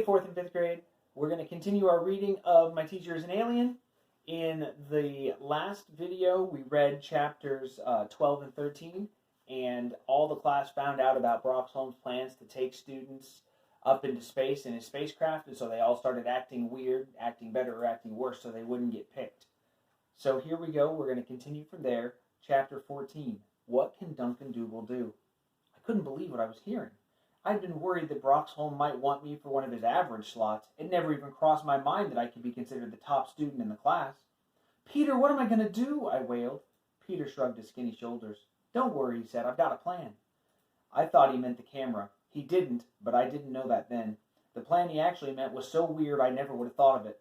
4th and 5th grade. We're going to continue our reading of My Teacher is an Alien. In the last video, we read chapters 12 and 13, and all the class found out about Brock Holmes' plans to take students up into space in his spacecraft, and so they all started acting weird, acting better, or acting worse, so they wouldn't get picked. So here we go. We're going to continue from there. Chapter 14. What can Duncan Dougal do? I couldn't believe what I was hearing. I'd been worried that Broxholm might want me for one of his average slots. It never even crossed my mind that I could be considered the top student in the class. "Peter, what am I going to do?" I wailed. Peter shrugged his skinny shoulders. "Don't worry," he said. "I've got a plan." I thought he meant the camera. He didn't, but I didn't know that then. The plan he actually meant was so weird I never would have thought of it.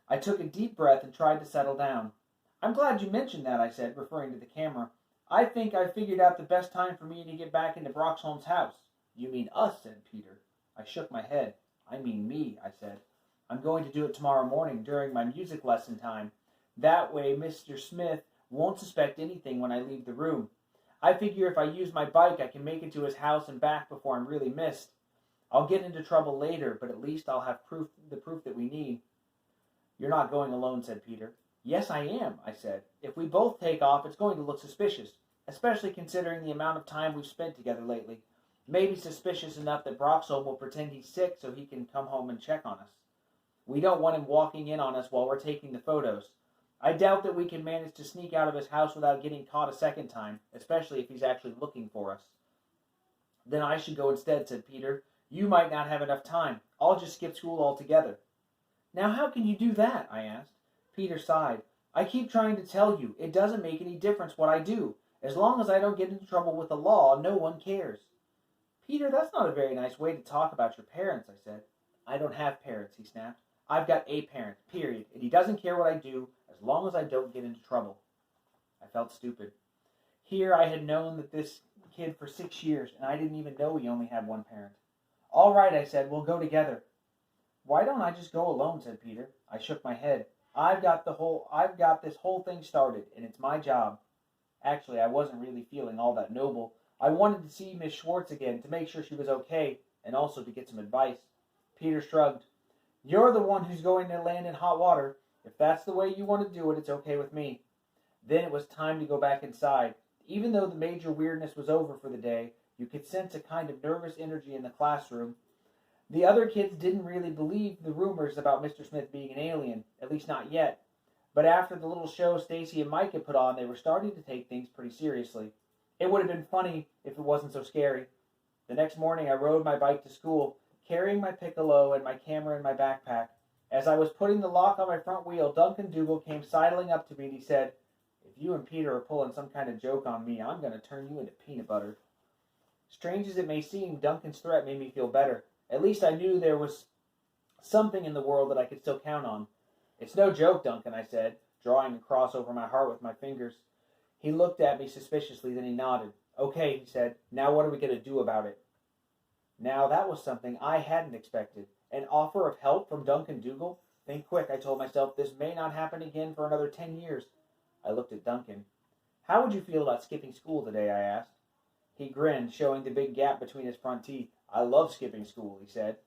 I took a deep breath and tried to settle down. "I'm glad you mentioned that," I said, referring to the camera. "I think I figured out the best time for me to get back into Broxholm's house." "You mean us," said Peter. I shook my head. "I mean me," I said. "I'm going to do it tomorrow morning during my music lesson time. That way Mr. Smith won't suspect anything when I leave the room. I figure if I use my bike, I can make it to his house and back before I'm really missed. I'll get into trouble later, but at least I'll have the proof that we need." "You're not going alone," said Peter. "Yes, I am," I said. "If we both take off, it's going to look suspicious, especially considering the amount of time we've spent together lately. Maybe suspicious enough that Broxholm will pretend he's sick so he can come home and check on us. We don't want him walking in on us while we're taking the photos. I doubt that we can manage to sneak out of his house without getting caught a second time, especially if he's actually looking for us." "Then I should go instead," said Peter. "You might not have enough time. I'll just skip school altogether." "Now how can you do that?" I asked. Peter sighed. "I keep trying to tell you, it doesn't make any difference what I do. As long as I don't get into trouble with the law, no one cares." "Peter, that's not a very nice way to talk about your parents," I said. "I don't have parents," he snapped. "I've got a parent, period, and he doesn't care what I do as long as I don't get into trouble." I felt stupid. Here I had known this kid for 6 years, and I didn't even know he only had one parent. "All right," I said, "we'll go together." "Why don't I just go alone?" said Peter. I shook my head. I've got this whole thing started, and it's my job." Actually, I wasn't really feeling all that noble. I wanted to see Miss Schwartz again, to make sure she was okay, and also to get some advice. Peter shrugged. "You're the one who's going to land in hot water. If that's the way you want to do it, it's okay with me." Then it was time to go back inside. Even though the major weirdness was over for the day, you could sense a kind of nervous energy in the classroom. The other kids didn't really believe the rumors about Mr. Smith being an alien, at least not yet. But after the little show Stacy and Mike had put on, they were starting to take things pretty seriously. It would have been funny if it wasn't so scary. The next morning I rode my bike to school, carrying my piccolo and my camera in my backpack. As I was putting the lock on my front wheel, Duncan Dougal came sidling up to me and he said, "If you and Peter are pulling some kind of joke on me, I'm going to turn you into peanut butter." Strange as it may seem, Duncan's threat made me feel better. At least I knew there was something in the world that I could still count on. "It's no joke, Duncan," I said, drawing a cross over my heart with my fingers. He looked at me suspiciously, then he nodded. "Okay," he said, "now what are we going to do about it?" Now that was something I hadn't expected. An offer of help from Duncan Dougal? Think quick, I told myself. This may not happen again for another 10 years. I looked at Duncan. "How would you feel about skipping school today?" I asked. He grinned, showing the big gap between his front teeth. "I love skipping school," he said.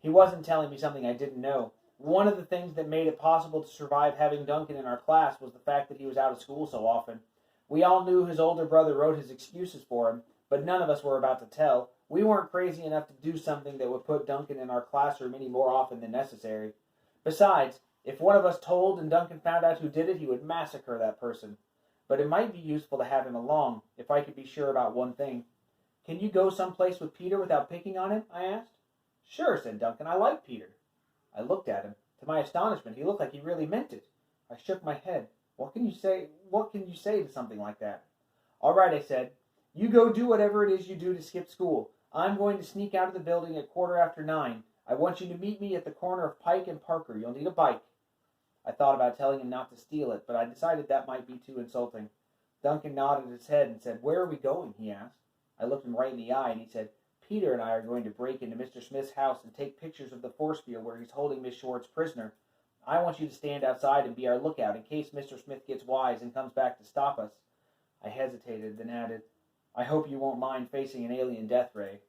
He wasn't telling me something I didn't know. One of the things that made it possible to survive having Duncan in our class was the fact that he was out of school so often. We all knew his older brother wrote his excuses for him, but none of us were about to tell. We weren't crazy enough to do something that would put Duncan in our classroom any more often than necessary. Besides, if one of us told and Duncan found out who did it, he would massacre that person. But it might be useful to have him along, if I could be sure about one thing. "Can you go someplace with Peter without picking on him?" I asked. "Sure," said Duncan. "I like Peter." I looked at him. To my astonishment, he looked like he really meant it. I shook my head. What can you say to something like that? "All right," I said. "You go do whatever it is you do to skip school. I'm going to sneak out of the building at 9:15. I want you to meet me at the corner of Pike and Parker. You'll need a bike." I thought about telling him not to steal it, but I decided that might be too insulting. Duncan nodded his head and said, "Where are we going?" he asked. I looked him right in the eye, and he said, "Peter and I are going to break into Mr. Smith's house and take pictures of the force field where he's holding Miss Schwartz prisoner. I want you to stand outside and be our lookout in case Mr. Smith gets wise and comes back to stop us." I hesitated, then added, "I hope you won't mind facing an alien death ray."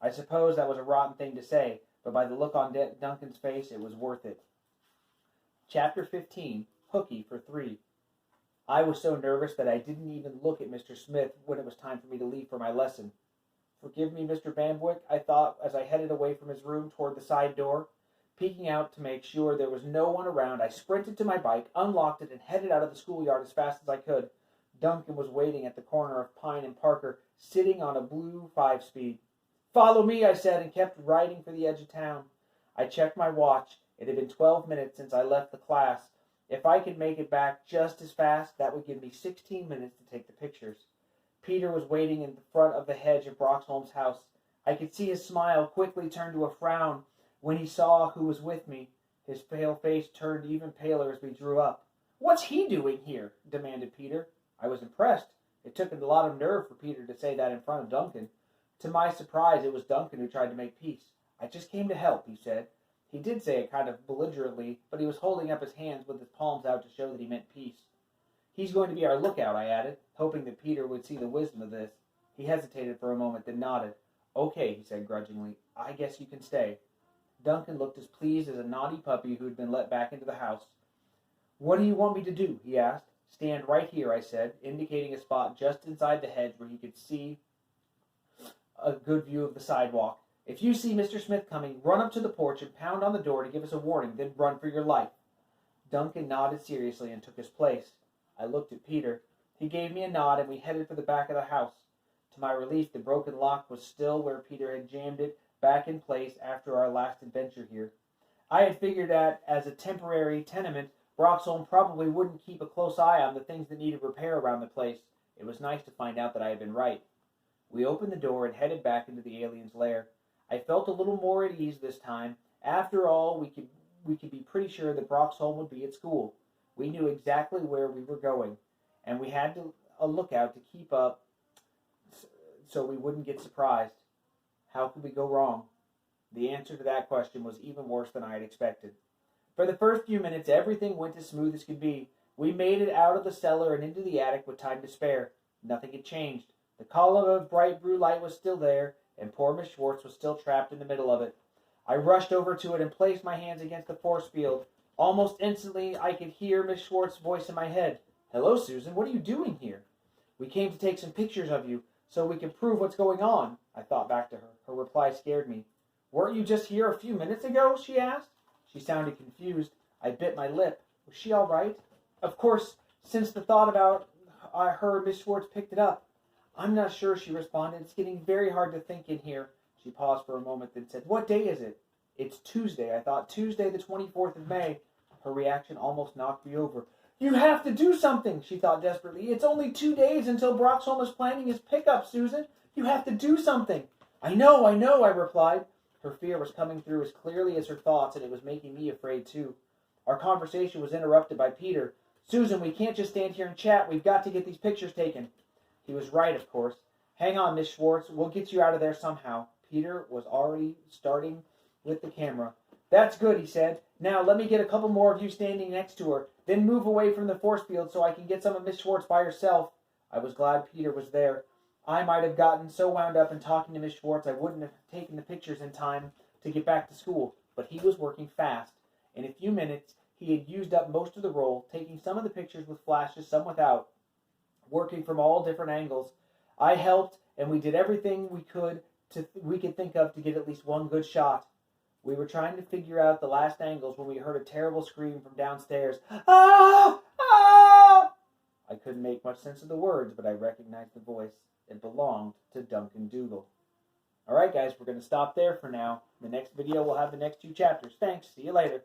I suppose that was a rotten thing to say, but by the look on Duncan's face, it was worth it. Chapter 15, Hooky for 3. I was so nervous that I didn't even look at Mr. Smith when it was time for me to leave for my lesson. Forgive me, Mr. Bamboick, I thought as I headed away from his room toward the side door. Peeking out to make sure there was no one around, I sprinted to my bike, unlocked it, and headed out of the schoolyard as fast as I could. Duncan was waiting at the corner of Pine and Parker, sitting on a blue 5-speed. Follow me, I said, and kept riding for the edge of town. I checked my watch. It had been 12 minutes since I left the class. If I could make it back just as fast, that would give me 16 minutes to take the pictures. Peter was waiting in the front of the hedge of Broxholm's house. I could see his smile quickly turn to a frown when he saw who was with me. His pale face turned even paler as we drew up. "What's he doing here?" demanded Peter. I was impressed. It took a lot of nerve for Peter to say that in front of Duncan. To my surprise, it was Duncan who tried to make peace. "I just came to help," he said. He did say it kind of belligerently, but he was holding up his hands with his palms out to show that he meant peace. "He's going to be our lookout," I added, hoping that Peter would see the wisdom of this. He hesitated for a moment, then nodded. "Okay," he said grudgingly. "I guess you can stay." Duncan looked as pleased as a naughty puppy who had been let back into the house. "What do you want me to do?" he asked. "Stand right here," I said, indicating a spot just inside the hedge where he could see a good view of the sidewalk. "If you see Mr. Smith coming, run up to the porch and pound on the door to give us a warning, then run for your life." Duncan nodded seriously and took his place. I looked at Peter. He gave me a nod, and we headed for the back of the house. To my relief, the broken lock was still where Peter had jammed it back in place after our last adventure here. I had figured that, as a temporary tenement, Broxholm probably wouldn't keep a close eye on the things that needed repair around the place. It was nice to find out that I had been right. We opened the door and headed back into the alien's lair. I felt a little more at ease this time. After all, we could be pretty sure that Broxholm would be at school. We knew exactly where we were going, and we had a lookout to keep up so we wouldn't get surprised. How could we go wrong? The answer to that question was even worse than I had expected. For the first few minutes, everything went as smooth as could be. We made it out of the cellar and into the attic with time to spare. Nothing had changed. The column of bright blue light was still there, and poor Miss Schwartz was still trapped in the middle of it. I rushed over to it and placed my hands against the force field. Almost instantly, I could hear Miss Schwartz's voice in my head. "Hello, Susan. What are you doing here?" "We came to take some pictures of you, so we can prove what's going on." I thought back to her. Her reply scared me. "Weren't you just here a few minutes ago?" she asked. She sounded confused. I bit my lip. Was she all right? Of course, since the thought about her, Miss Schwartz picked it up. "I'm not sure," she responded. "It's getting very hard to think in here." She paused for a moment, then said, "What day is it?" "It's Tuesday," I thought. "Tuesday, the 24th of May. Her reaction almost knocked me over. "You have to do something," she thought desperately. "It's only 2 days until Broxholm is planning his pickup, Susan. You have to do something." I know, I replied. Her fear was coming through as clearly as her thoughts, and it was making me afraid too. Our conversation was interrupted by Peter. "Susan, we can't just stand here and chat. We've got to get these pictures taken." He was right, of course. "Hang on, Miss Schwartz. We'll get you out of there somehow." Peter was already starting with the camera. "That's good," he said. "Now let me get a couple more of you standing next to her. Then move away from the force field so I can get some of Miss Schwartz by herself." I was glad Peter was there. I might have gotten so wound up in talking to Miss Schwartz I wouldn't have taken the pictures in time to get back to school. But he was working fast. In a few minutes, he had used up most of the roll, taking some of the pictures with flashes, some without, working from all different angles. I helped, and we did everything we could think of to get at least one good shot. We were trying to figure out the last angles when we heard a terrible scream from downstairs. "Ah! Ah!" I couldn't make much sense of the words, but I recognized the voice. It belonged to Duncan Dougal. All right, guys, we're going to stop there for now. The next video will have the next 2 chapters. Thanks. See you later.